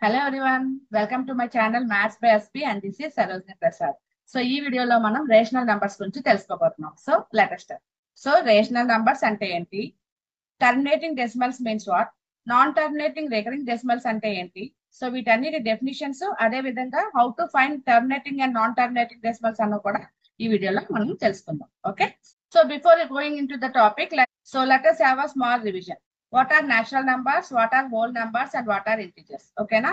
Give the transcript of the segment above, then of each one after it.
Hello everyone, welcome to my channel Maths by SP and this is Sarojini Prasad. So ఈ వీడియోలో మనం rational numbers గురించి తెలుసుకోబోతున్నాం. So let us start. So rational numbers అంటే ఏంటి? Terminating decimals means what? Non terminating recurring decimals అంటే ఏంటి? So వీటన్నిటి డెఫినిషన్స్ అదే విధంగా how to find terminating and non terminating decimals అన్న కూడా ఈ వీడియోలో మనం తెలుసుకుందాం. Okay, so before going in to the topic, let us have a small revision. What are natural numbers, what are whole numbers and what are integers? Okay na?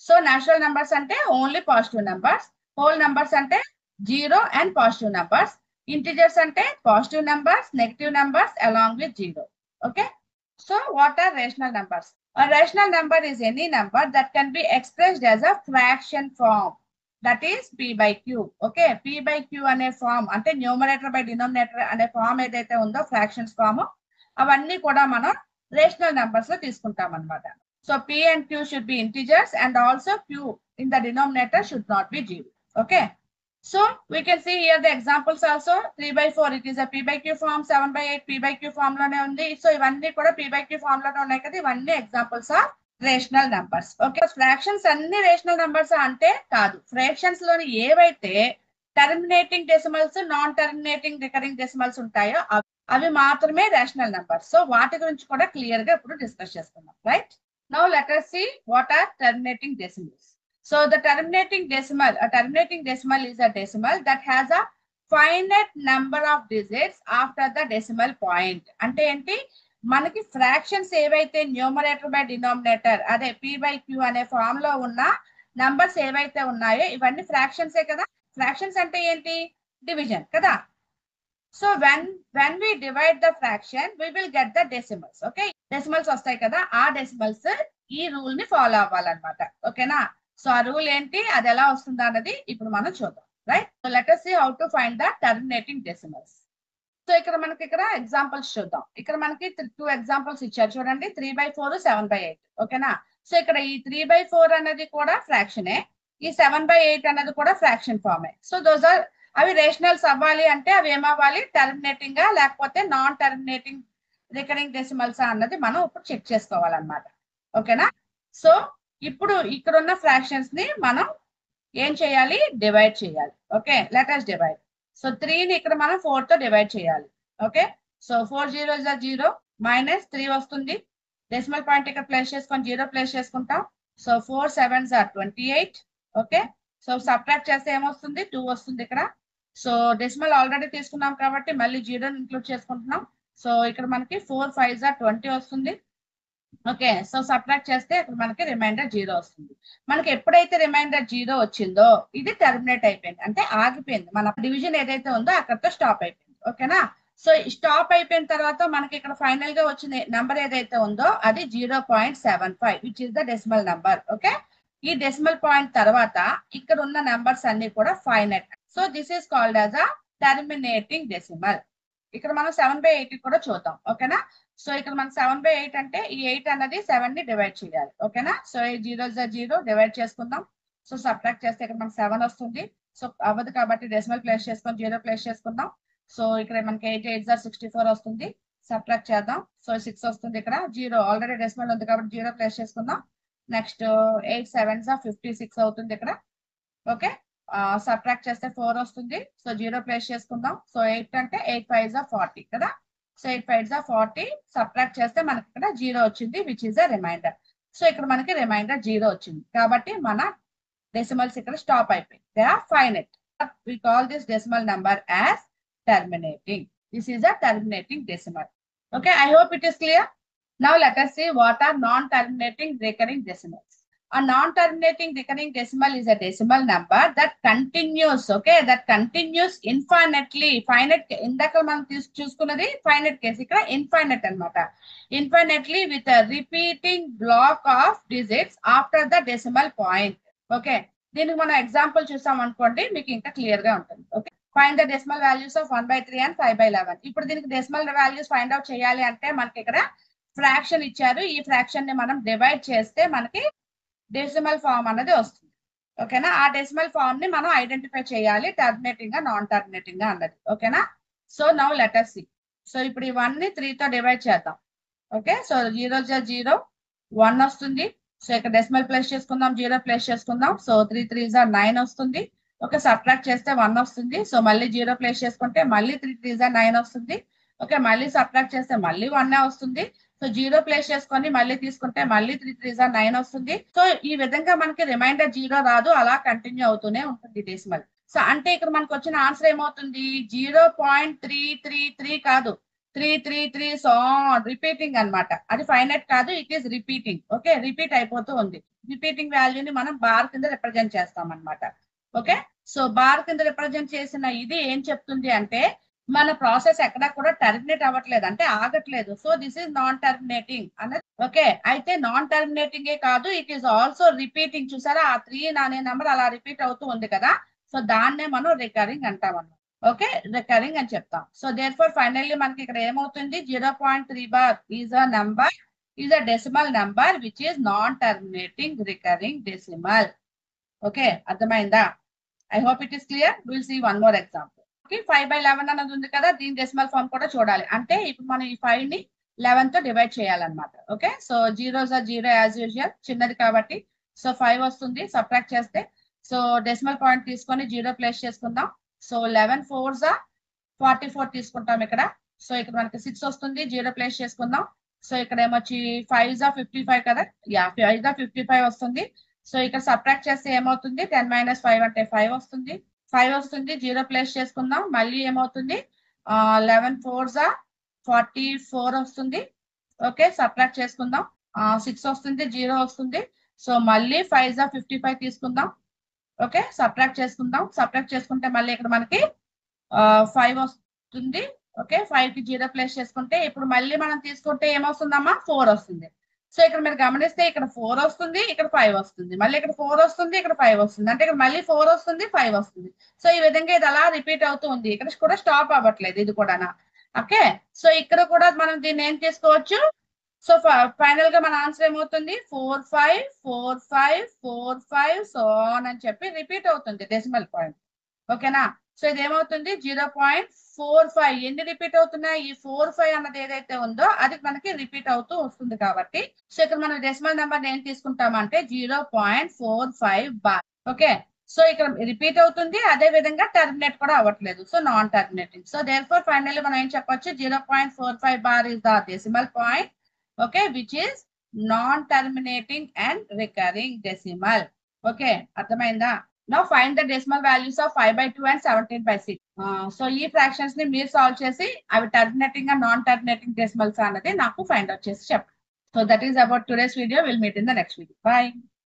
So natural numbers ante only positive numbers, whole numbers ante zero and positive numbers, integers ante positive numbers, negative numbers along with zero. Okay, so what are rational numbers? A rational number is any number that can be expressed as a fraction form, that is p by q. Okay, p by q ane form ante numerator by denominator ane form edaithe undo fractions form avanni kuda మనం rational numbers లో తీసుకుంటాం అన్నమాట. So p and q should be integers and also q in the denominator should not be 0. Okay, so we can see here the examples also. 3 by 4 it is a p by q form, 7 by 8 p by q form లోనే ఉంది. So ఇవన్నీ కూడా p by q form లోనే ఉన్నాయి కదా, ఇవన్నీ examples of rational numbers. Okay, fractions అన్ని rational numbers అంటే కాదు, ఫ్రాక్షన్స్ లోని ఏవైతే terminating decimals, non terminating recurring decimals ఉంటాయో అవి మాత్రమే రేషనల్ నంబర్స్. సో వాటి గురించి కూడా క్లియర్ గా ఇప్పుడు డిస్కస్ చేసుకుందాం. Right, now let us see what are terminating decimals. So the terminating decimal is a decimal that has a finite number of digits after the decimal point. అంటే ఏంటి, మనకి fractions ఏవైతే న్యూమరేటర్ బై డినామినేటర్ అదే p by q అనే form లో ఉన్న numbers ఏవైతే ఉన్నాయో ఇవన్నీ ఫ్రాక్షన్సే కదా. ఫ్రాక్షన్స్ అంటే ఏంటి, డివిజన్ కదా. So when we divide the fraction we will get the decimals. Okay, decimals వస్తాయి కదా, ఆ డెసిమల్స్ ఈ రూల్ ని ఫాలో అవ్వాలన్నమాట. ఓకేనా, సో ఆ రూల్ ఏంటి, అది ఎలా వస్తుందా అన్నది ఇప్పుడు మనం చూద్దాం. Right, so let us see how to find the terminating decimals. So ఇక్కడ ఎగ్జాంపుల్స్ చూద్దాం. ఇక్కడ మనకి 2 ఎగ్జాంపుల్స్ ఇచ్చారు చూడండి, 3 by 4, 7 by 8. ఓకేనా, సో ఇక్కడ ఈ 3 by 4 అన్నది కూడా ఫ్రాక్షనే, ఈ 7 by 8 అన్నది కూడా ఫ్రాక్షన్ ఫార్మే. సో దోస్ ఆర్, అవి రేషనల్స్ అవ్వాలి అంటే అవి ఏమవ్వాలి, టర్మినేటింగ్ గా లేకపోతే నాన్ టర్మినేటింగ్ రికరింగ్ డెసిమల్స్ అన్నది మనం ఇప్పుడు చెక్ చేసుకోవాలన్నమాట. ఓకేనా, సో ఇప్పుడు ఇక్కడ ఉన్న ఫ్రాక్షన్స్ ని మనం ఏం చేయాలి, డివైడ్ చేయాలి. Okay, let us divide. So 3 ని ఇక్కడ మనం 4 తో డివైడ్ చేయాలి. ఓకే, సో 4 0 0 మైనస్ 3 వస్తుంది, డెసిమల్ పాయింట్ ఇక్కడ ప్లేస్ చేసుకొని 0 ప్లేస్ చేసుకుంటాం. So 4 7s are 28. Okay, so subtract చేస్తే ఏమొస్తుంది, 2 వస్తుంది ఇక్కడ. సో డెసిమల్ ఆల్రెడీ తీసుకున్నాం కాబట్టి మళ్ళీ 0 ఇంక్లూడ్ చేసుకుంటున్నాం. సో ఇక్కడ మనకి 4 5s are 20 వస్తుంది. ఓకే, సో సబ్ట్రాక్ట్ చేస్తే ఇక్కడ మనకి రిమైండర్ 0 వస్తుంది. మనకి ఎప్పుడైతే రిమైండర్ 0 వచ్చిందో ఇది టర్మినేట్ అయిపోయింది, అంటే ఆగిపోయింది. మన డివిజన్ ఏదైతే ఉందో అక్కడతో స్టాప్ అయిపోయింది. ఓకేనా, సో స్టాప్ అయిపోయిన తర్వాత మనకి ఇక్కడ ఫైనల్ గా వచ్చిన నెంబర్ ఏదైతే ఉందో అది 0.75 which is the decimal number. Okay, ఈ డెసిమల్ పాయింట్ తర్వాత ఇక్కడ ఉన్న నెంబర్స్ అన్ని కూడా finite. So this is called as a terminating decimal. ఇక్కడ మనం 7 by 8 కూడా చూద్దాం. ఓకేనా, సో ఇక్కడ మనం 7 by 8 అంటే ఈ 8 అన్నది 7 ని డివైడ్ చేయాలి. ఓకేనా, సో 0 0 డివైడ్ చేసుకుందాం. సో సబ్ట్రాక్ట్ చేస్తే ఇక్కడ మనకి 7 వస్తుంది. సో అవ్వదు కాబట్టి డెసిమల్ ప్లేస్ చేసుకొని 0 ప్లేస్ చేసుకుందాం. సో ఇక్కడ మనకి 8 8s are 64 వస్తుంది. సబ్ట్రాక్ట్ చేద్దాం. సో 6 వస్తుంది, ఇక్కడ 0 ఆల్రెడీ డెసిమల్ ఉంది కాబట్టి 0 ప్లేస్ చేసుకుందాం. నెక్స్ట్ 8 7s are 56 అవుతుంది ఇక్కడ. ఓకే, సబ్ట్రాక్ట్ చేస్తే 4 వస్తుంది. సో 0 ప్లేస్ చేసుకుందాం. సో 8 అంటే 8 5s are 40 కదా. సో 8 5s are 40, సబ్ట్రాక్ట్ చేస్తే మనకి ఇక్కడ 0 వచ్చింది which is a reminder. So ఇక్కడ మనకి రిమైండర్ 0 వచ్చింది కాబట్టి మన డెసిమల్స్ ఇక్కడ స్టాప్ అయిపోయి, they are finite. We call this decimal number as terminating. This is a terminating decimal. Okay, I hope it is clear. Now let us see what are non-terminating recurring decimals. A non-terminating recurring decimal is a decimal number that continues, okay, that continues infinitely. Finite indaka మనం చూసుకున్నది finite case, ఇక్కడ infinite అన్నమాట. Infinitely with a repeating block of digits after the decimal point. Okay, దీనికి మనం example చూసాం అనుకోండి, మీకు ఇంకా clear గా ఉంటుంది. Okay, find the decimal values of 1 by 3 and 5 by 11. ఇప్పుడు దీనికి డెసిమల్ వాల్యూస్ ఫైండ్ అవుట్ చేయాలి అంటే మనకి ఇక్కడ ఫ్రాక్షన్ ఇచ్చారు, ఈ ఫ్రాక్షన్ ని మనం డివైడ్ చేస్తే మనకి డెసిమల్ ఫామ్ అన్నది వస్తుంది. ఓకేనా, ఆ డెసిమల్ ఫామ్ ని మనం ఐడెంటిఫై చేయాలి, టర్మినేటింగ్ గా నాన్ టర్మినేటింగ్ గా అన్నది. ఓకేనా, so now let us see. So ఇప్పుడు ఈ 1 ని 3 తో డివైడ్ చేద్దాం. ఓకే, సో 0 0 1 వస్తుంది. సో ఇక్కడ డెసిమల్ ప్లేస్ చేసుకుందాం, 0 ప్లేస్ చేసుకుందాం. సో 3 3s are 9 వస్తుంది. ఓకే, సబ్ట్రాక్ట్ చేస్తే 1 వస్తుంది. సో మళ్ళీ 0 ప్లేస్ చేసుకుంటే మళ్ళీ 3 3s are 9 వస్తుంది. ఓకే, మళ్ళీ సబ్ట్రాక్ట్ చేస్తే మళ్ళీ 1 వస్తుంది. సో 0 ప్లేస్ చేసుకొని మళ్ళీ తీసుకుంటే మళ్ళీ 3 3s are 9 వస్తుంది. సో ఈ విధంగా మనకి రిమైండర్ 0 రాదు, అలా కంటిన్యూ అవుతూనే ఉంటుంది డెసిమల్. సో అంటే ఇక్కడ మనకు వచ్చిన ఆన్సర్ ఏమవుతుంది, 0.333 కాదు, 333 సో రిపీటింగ్ అన్నమాట. అది ఫైనైట్ కాదు, it is repeating. Okay, repeat అయిపోతూ ఉంది. రిపీటింగ్ వాల్యూని మనం బార్ కింద రిప్రజెంట్ చేస్తాం అన్నమాట. ఓకే, సో బార్ కింద రిప్రజెంట్ చేసిన ఇది ఏం చెప్తుంది అంటే మన ప్రాసెస్ ఎక్కడా కూడా టర్మినేట్ అవ్వట్లేదు, అంటే ఆగట్లేదు. So this is non terminating అన్నది. ఓకే, అయితే నాన్ టర్మినేటింగ్ కాదు, ఇట్ ఈస్ ఆల్సో రిపీటింగ్. చూసారా, ఆ 3 అనే నెంబర్ అలా రిపీట్ అవుతూ ఉంది కదా, సో దాన్నే మనం రికరింగ్ అంటాం అన్నమాట. ఓకే, రికరింగ్ అని చెప్తాం. సో దేర్ ఫోర్ ఫైనల్లీ మనకి ఇక్కడ ఏమవుతుంది, 0.3 bar is a number, is a decimal number which is non terminating recurring decimal. Okay, అర్థమైందా? I hope it is clear. Will see one more example. 5/11 అన్నది ఉంది కదా, దీని డెసిమల్ ఫార్మ్ కూడా చూడాలి. అంటే ఇప్పుడు మనం ఈ 5 ని 11 తో డివైడ్ చేయాలన్నమాట. ఓకే, సో 0 యాజ్ యూజువల్, చిన్నది కాబట్టి. సో 5 వస్తుంది, సబ్ట్రాక్ట్ చేస్తే. సో డెసిమల్ పాయింట్ తీసుకొని 0 ప్లేస్ చేసుకుందాం. సో 11 4s are 44 తీసుకుంటాం ఇక్కడ. సో ఇక్కడ మనకి 6 వస్తుంది, 0 ప్లేస్ చేసుకుందాం. సో ఇక్కడ ఏమొచ్చి 5s are 55 కదా, 5s are 55 వస్తుంది. సో ఇక్కడ సబ్ట్రాక్ట్ చేస్తే ఏమవుతుంది, 10 - 5 అంటే 5 వస్తుంది. 5 వస్తుంది, 0 ప్లేస్ చేసుకుందాం. మళ్ళీ ఏమవుతుంది, 11 4s are 44 వస్తుంది. ఓకే, సబ్ట్రాక్ట్ చేసుకుందాం. 6 వస్తుంది, 0 వస్తుంది. సో మళ్ళీ 5s are 55 తీసుకుందాం. ఓకే, సబ్ట్రాక్ట్ చేసుకుందాం. సబ్ట్రాక్ట్ చేసుకుంటే మళ్ళీ ఇక్కడ మనకి 5 వస్తుంది. ఓకే, 5 కి 0 ప్లేస్ చేసుకుంటే ఇప్పుడు మళ్ళీ మనం తీసుకుంటే ఏమొస్తుందమ్మా, 4 వస్తుంది. సో ఇక్కడ మీరు గమనిస్తే ఇక్కడ 4 వస్తుంది, ఇక్కడ 5 వస్తుంది, మళ్ళీ ఇక్కడ 4 వస్తుంది, ఇక్కడ 5 వస్తుంది, అంటే ఇక్కడ మళ్ళీ 4 వస్తుంది, 5 వస్తుంది. సో ఈ విధంగా ఇది అలా రిపీట్ అవుతూ ఉంది. ఇక్కడ కూడా స్టాప్ అవ్వట్లేదు ఇది కూడా. ఓకే, సో ఇక్కడ కూడా మనం దీన్ని ఏం చేసుకోవచ్చు, సో ఫైనల్ గా మన ఆన్సర్ ఏమవుతుంది, 4 5 4 5 4 5 సో ఆన్ అని చెప్పి రిపీట్ అవుతుంది డెసిమల్ పాయింట్. ఓకేనా, సో ఇది ఏమవుతుంది 0.45. ఎన్ని రిపీట్ అవుతున్నాయి, ఈ 4 5 అన్నది ఏదైతే ఉందో అది మనకి రిపీట్ అవుతూ వస్తుంది కాబట్టి. సో ఇక్కడ మనం డెసిమల్ నెంబర్ ఏం తీసుకుంటామంటే 0.45 బార్. ఓకే, సో ఇక్కడ రిపీట్ అవుతుంది, అదే విధంగా టర్మినేట్ కూడా అవ్వట్లేదు, so non terminating. So therefore finally మనం ఏం చెప్పొచ్చు, 0.45 bar is the decimal point. Okay, which is non terminating and recurring decimal. Okay, అర్థమైందా? Now find the decimal values of 5/2 and 17/6. So ఈ ఫ్రాక్షన్స్ ని మీరు solve చేసి అవి terminating and non terminating decimals అనేది నాకు ఫైండ్ అవుట్ చేసి చెప్పండి. So that is about today's video. Will meet in the next video. By.